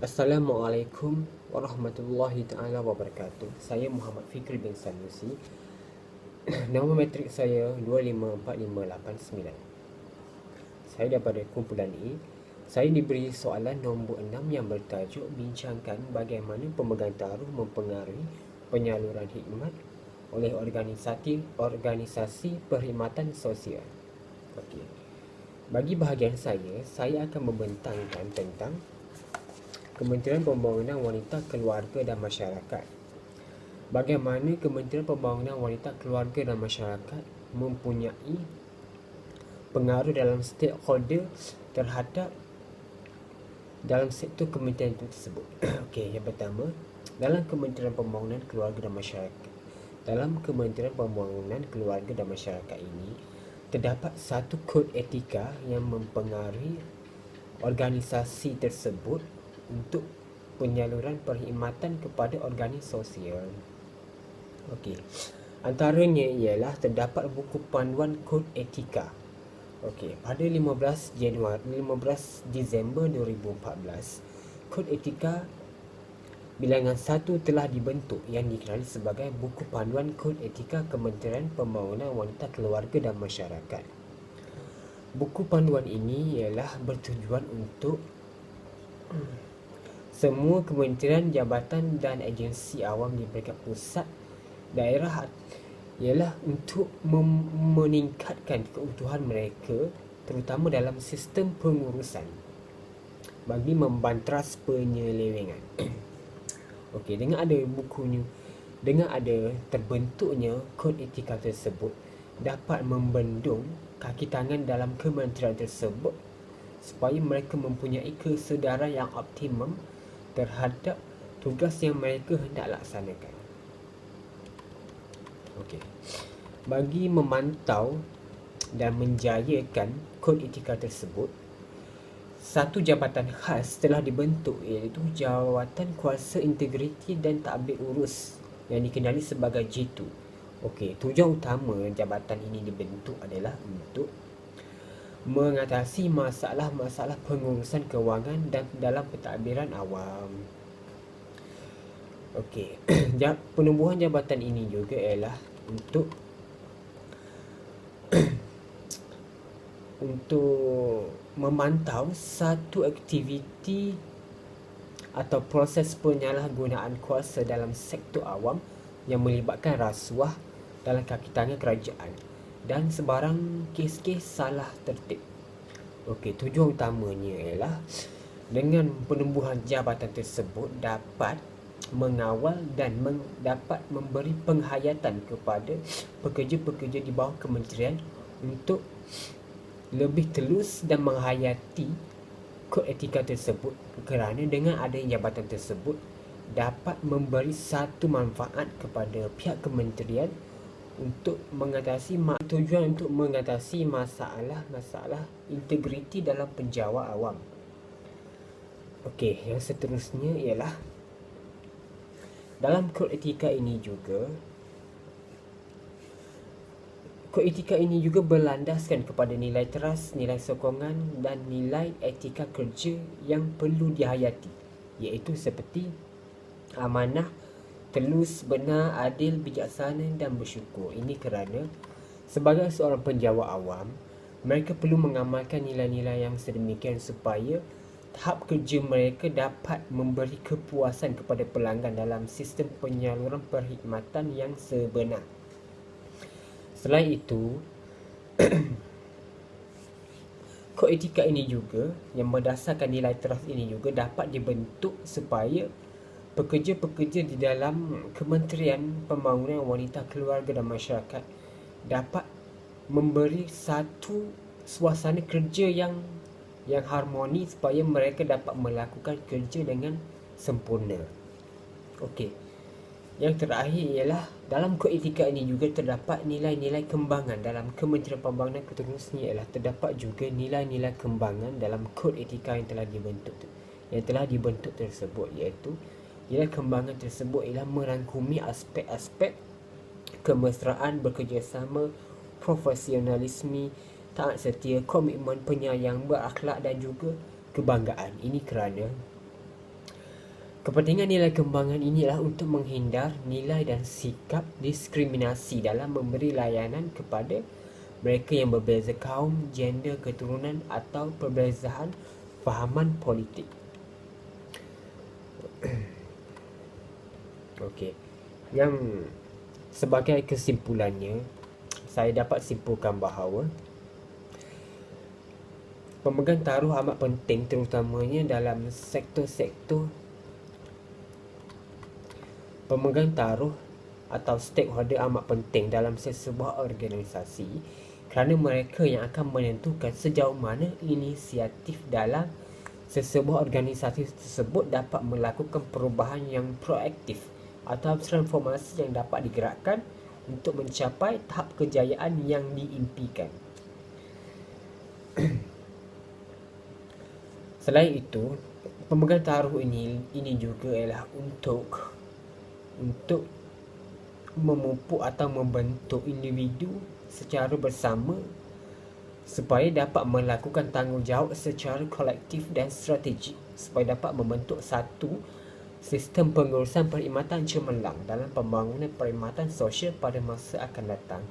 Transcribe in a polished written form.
Assalamualaikum warahmatullahi taala wabarakatuh. Saya Muhammad Fikri bin Sanusi. Nama matrik saya 254589. Saya daripada kumpulan E. Saya diberi soalan nombor 6 yang bertajuk bincangkan bagaimana pemegang taruh mempengaruhi penyaluran khidmat oleh organisasi perkhidmatan sosial. Okey. Bagi bahagian saya akan membentangkan tentang Kementerian Pembangunan Wanita, Keluarga dan Masyarakat. Bagaimana Kementerian Pembangunan Wanita, Keluarga dan Masyarakat mempunyai pengaruh dalam stakeholder terhadap dalam sektor kementerian itu tersebut. Okey, yang pertama, dalam Kementerian Pembangunan Keluarga dan Masyarakat. Dalam Kementerian Pembangunan Keluarga dan Masyarakat ini terdapat satu kod etika yang mempengaruhi organisasi tersebut untuk penyaluran perkhidmatan kepada organisasi sosial. Okey. Antaranya ialah terdapat buku panduan kod etika. Okey, pada 15 Disember 2014, kod etika bilangan 1 telah dibentuk yang dikenali sebagai buku panduan kod etika Kementerian Pembangunan Wanita, Keluarga dan Masyarakat. Buku panduan ini ialah bertujuan untuk semua kementerian, jabatan dan agensi awam di peringkat pusat, daerah ialah untuk meningkatkan keutuhan mereka terutama dalam sistem pengurusan bagi membantras penyelewengan. Okey, dengan ada bukunya, dengan ada terbentuknya kod etika tersebut dapat membendung kaki tangan dalam kementerian tersebut supaya mereka mempunyai kesedaran yang optimum terhadap tugas yang mereka hendak laksanakan. Okey. Bagi memantau dan menjayakan kod etika tersebut, satu jabatan khas telah dibentuk, iaitu Jawatan Kuasa Integriti dan Tadbir Urus yang dikenali sebagai J2. Okey, tujuan utama jabatan ini dibentuk adalah untuk mengatasi masalah-masalah pengurusan kewangan dan dalam pentadbiran awam. Okey, penubuhan jabatan ini juga ialah untuk memantau satu aktiviti atau proses penyalahgunaan kuasa dalam sektor awam yang melibatkan rasuah dalam kaki tangan kerajaan dan sebarang kes-kes salah tertib. Okey, tujuan utamanya ialah dengan penubuhan jabatan tersebut dapat mengawal dan dapat memberi penghayatan kepada pekerja-pekerja di bawah kementerian untuk lebih telus dan menghayati kod etika tersebut, kerana dengan adanya jabatan tersebut dapat memberi satu manfaat kepada pihak kementerian untuk mengatasi tujuan untuk mengatasi masalah-masalah integriti dalam penjawat awam. Okey, yang seterusnya ialah dalam kod etika ini juga berlandaskan kepada nilai teras, nilai sokongan dan nilai etika kerja yang perlu dihayati, iaitu seperti amanah, telus, benar, adil, bijaksana dan bersyukur. Ini kerana sebagai seorang penjawat awam, mereka perlu mengamalkan nilai-nilai yang sedemikian supaya tahap kerja mereka dapat memberi kepuasan kepada pelanggan dalam sistem penyaluran perkhidmatan yang sebenar. Selain itu, kod etika ini juga yang berdasarkan nilai teras ini juga dapat dibentuk supaya pekerja-pekerja di dalam Kementerian Pembangunan Wanita, Keluarga dan Masyarakat dapat memberi satu suasana kerja yang harmoni supaya mereka dapat melakukan kerja dengan sempurna. Okey. Yang terakhir ialah dalam kod etika ini juga terdapat nilai-nilai kembangan dalam Kementerian Pembangunan. Seterusnya ialah terdapat juga nilai-nilai kembangan dalam kod etika yang telah dibentuk tersebut, iaitu nilai kembangan tersebut ialah merangkumi aspek-aspek kemesraan, bekerjasama, profesionalisme, taat setia, komitmen, penyayang, berakhlak dan juga kebanggaan. Ini kerana Kepentingan nilai kembangan inilah untuk menghindar nilai dan sikap diskriminasi dalam memberi layanan kepada mereka yang berbeza kaum, gender, keturunan atau perbezaan fahaman politik. Okey. Yang sebagai kesimpulannya, saya dapat simpulkan bahawa pemegang taruh amat penting terutamanya dalam sektor-sektor pemegang taruh atau stakeholder amat penting dalam sesebuah organisasi kerana mereka yang akan menentukan sejauh mana inisiatif dalam sesebuah organisasi tersebut dapat melakukan perubahan yang proaktif atau transformasi yang dapat digerakkan untuk mencapai tahap kejayaan yang diimpikan. Selain itu, pemegang taruh ini juga ialah untuk memupuk atau membentuk individu secara bersama supaya dapat melakukan tanggungjawab secara kolektif dan strategik supaya dapat membentuk satu sistem pengurusan perkhidmatan cemerlang dalam pembangunan perkhidmatan sosial pada masa akan datang.